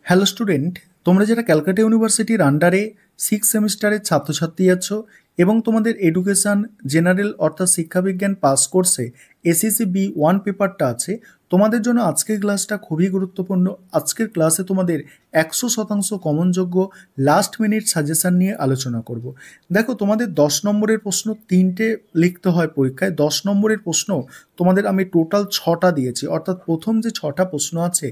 Hello student, তোমরা যারা ক্যালকাটা ইউনিভার্সিটির আন্ডারে 6 সেমিস্টারের ছাত্রছাত্রী আছো এবং তোমাদের এডুকেশন জেনারেল অর্থাৎ শিক্ষাবিজ্ঞান পাস কোর্সে এসএসসি বি1 পেপারটা আছে, তোমাদের জন্য আজকের ক্লাসটা খুবই গুরুত্বপূর্ণ। আজকের ক্লাসে তোমাদের 100% কমনযোগ্য লাস্ট মিনিট সাজেশন নিয়ে আলোচনা করব। দেখো, তোমাদের 10 নম্বরের প্রশ্ন 3টে লিখতে হয় পরীক্ষায়। 10 নম্বরের প্রশ্ন তোমাদের আমি টোটাল 6টা দিয়েছি, অর্থাৎ প্রথম যে 6টা প্রশ্ন আছে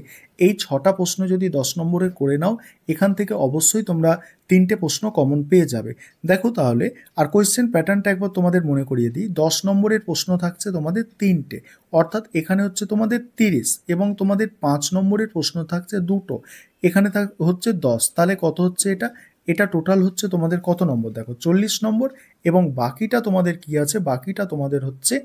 এই 6টা প্রশ্ন যদি 10 নম্বরের করে নাও, এখান থেকে অবশ্যই তোমরা 3টে প্রশ্ন কমন পেয়ে যাবে। দেখো তাহলে, আর কোয়েশ্চেন প্যাটার্নটা একবার তোমাদের মনে করিয়ে দিই। 10 নম্বরের প্রশ্ন থাকছে তোমাদের 3টে, অর্থাৎ এখানে হচ্ছে তোমাদের 30, এবং তোমাদের 5 নম্বরের প্রশ্ন থাকছে 2টো, এখানে হচ্ছে 10। তাহলে কত হচ্ছে এটা? এটা টোটাল হচ্ছে তোমাদের কত নম্বর? দেখো 40 নম্বর, এবং বাকিটা তোমাদের কি আছে? বাকিটা তোমাদের হচ্ছে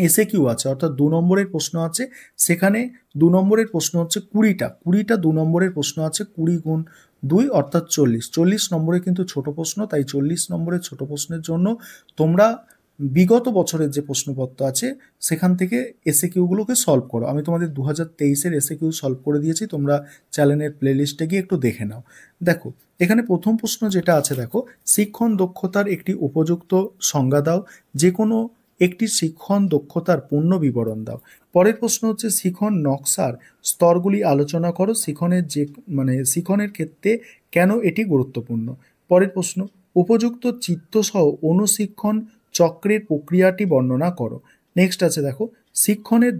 এসে কিউ আছে, অর্থাৎ 2 নম্বরের প্রশ্ন আছে। সেখানে 2 নম্বরের প্রশ্ন হচ্ছে 20টা 2 নম্বরের প্রশ্ন আছে। 20 গুণ 2 অর্থাৎ 40 নম্বরে কিন্তু ছোট প্রশ্ন, তাই 40 নম্বরের ছোট প্রশ্নের জন্য তোমরা বিগত বছরের যে প্রশ্নপত্র আছে সেখান থেকে এসে কিউগুলোকে সলভ করো। আমি তোমাদের 2023-এর এসে কিউ সলভ করে দিয়েছি, তোমরা চ্যানেলের প্লেলিস্টে গিয়ে একটু দেখে নাও। দেখো, এখানে প্রথম প্রশ্ন যেটা আছে, দেখো, শিক্ষণ দক্ষতার একটি উপযুক্ত সংজ্ঞা দাও। যে কোনো একটি শিক্ষণ দক্ষতার পূর্ণ বিবরণ দাও। পরের প্রশ্ন হচ্ছে শিখন নকশার স্তরগুলি আলোচনা করো। শিখনের ক্ষেত্রে কেন এটি গুরুত্বপূর্ণ। পরের প্রশ্ন, উপযুক্ত চিত্তসহ অনুশিক্ষণ চক্রের প্রক্রিয়াটি বর্ণনা করো। নেক্সট আছে, দেখো, শিক্ষণের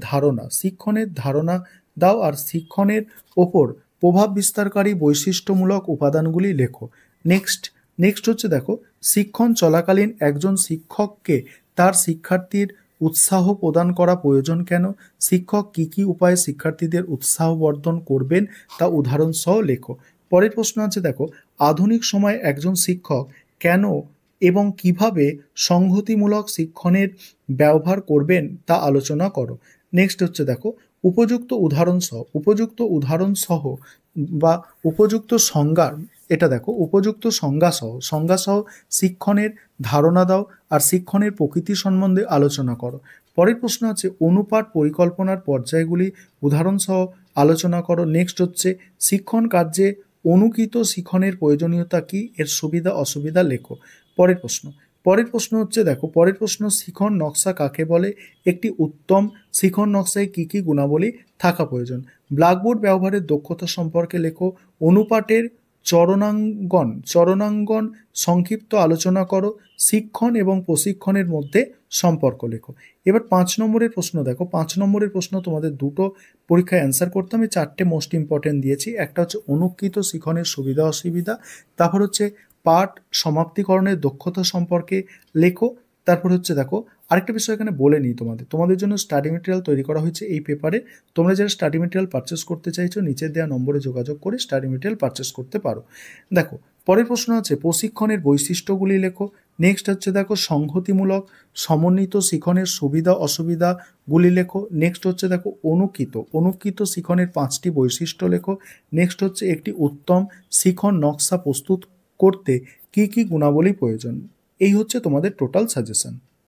ধারণা দাও, আর শিক্ষণের ওপর প্রভাব বিস্তারকারী বৈশিষ্ট্যমূলক উপাদানগুলি লেখো। নেক্সট হচ্ছে, দেখো, শিক্ষণ চলাকালীন একজন শিক্ষককে তার শিক্ষার্থীর উৎসাহ প্রদান করা প্রয়োজন কেন? শিক্ষক কি কি উপায়ে শিক্ষার্থীদের উৎসাহ বর্ধন করবেন তা উদাহরণ সহ লেখো। পরের প্রশ্ন আছে, দেখো, আধুনিক সময়ে একজন শিক্ষক কেন এবং কিভাবে সংহতিমূলক শিক্ষণের ব্যবহার করবেন তা আলোচনা করো। নেক্সট হচ্ছে, দেখো, উপযুক্ত উদাহরণ সহ বা উপযুক্ত সংজ্ঞা, এটা দেখো, উপযুক্ত সংজ্ঞা সহ শিক্ষণের ধারণা দাও, আর শিক্ষণের প্রকৃতি সম্বন্ধে আলোচনা করো। পরের প্রশ্ন আছে, অনুপাঠ পরিকল্পনার পর্যায়গুলি উদাহরণ সহ আলোচনা করো। নেক্সট হচ্ছে, শিক্ষণ কার্যে অনুকৃত শিক্ষণের প্রয়োজনীয়তা কি, এর সুবিধা অসুবিধা লেখো। পরের প্রশ্ন হচ্ছে, দেখো, পরের প্রশ্ন, শিখন নকশা কাকে বলে? একটি উত্তম শিখন নকশায় কি কি গুণাবলী থাকা প্রয়োজন। ব্ল্যাকবোর্ড ব্যবহারের দক্ষতা সম্পর্কে লেখো। অনুপাঠের চরণাঙ্গন সংক্ষিপ্ত আলোচনা করো। শিক্ষণ এবং প্রশিক্ষণের মধ্যে সম্পর্ক লেখো। এবার 5 নম্বরের প্রশ্ন দেখো। 5 নম্বরের প্রশ্ন তোমাদের 2টো পরীক্ষায় অ্যান্সার করতে আমি 4টে মোস্ট ইম্পর্টেন্ট দিয়েছি। একটা হচ্ছে অনুকৃত শিক্ষণের সুবিধা অসুবিধা, তারপর হচ্ছে পাঠ সমাপ্তিকরণের দক্ষতা সম্পর্কে লেখো। তারপর হচ্ছে, দেখো, আরেকটা বিষয় এখানে বলে নিই, তোমাদের জন্য স্টাডি মেটেরিয়াল তৈরি করা হয়েছে এই পেপারে। তোমরা যারা স্টাডি মেটেরিয়াল পারচেস করতে চাইছো, নিচে দেওয়া নম্বরে যোগাযোগ করে স্টাডি মেটেরিয়াল পারচেস করতে পারো। দেখো, পরের প্রশ্ন আছে, প্রশিক্ষণের বৈশিষ্ট্যগুলি লেখো। নেক্সট হচ্ছে, দেখো, সংহতিমূলক সমন্বিত শিক্ষণের সুবিধা অসুবিধাগুলি লেখো। নেক্সট হচ্ছে, দেখো, অনুকৃত শিক্ষণের 5টি বৈশিষ্ট্য লেখো। নেক্সট হচ্ছে, একটি উত্তম শিক্ষণ নকশা প্রস্তুত করতে কি কি গুণাবলী প্রয়োজন। এই হচ্ছে তোমাদের টোটাল সাজেশন।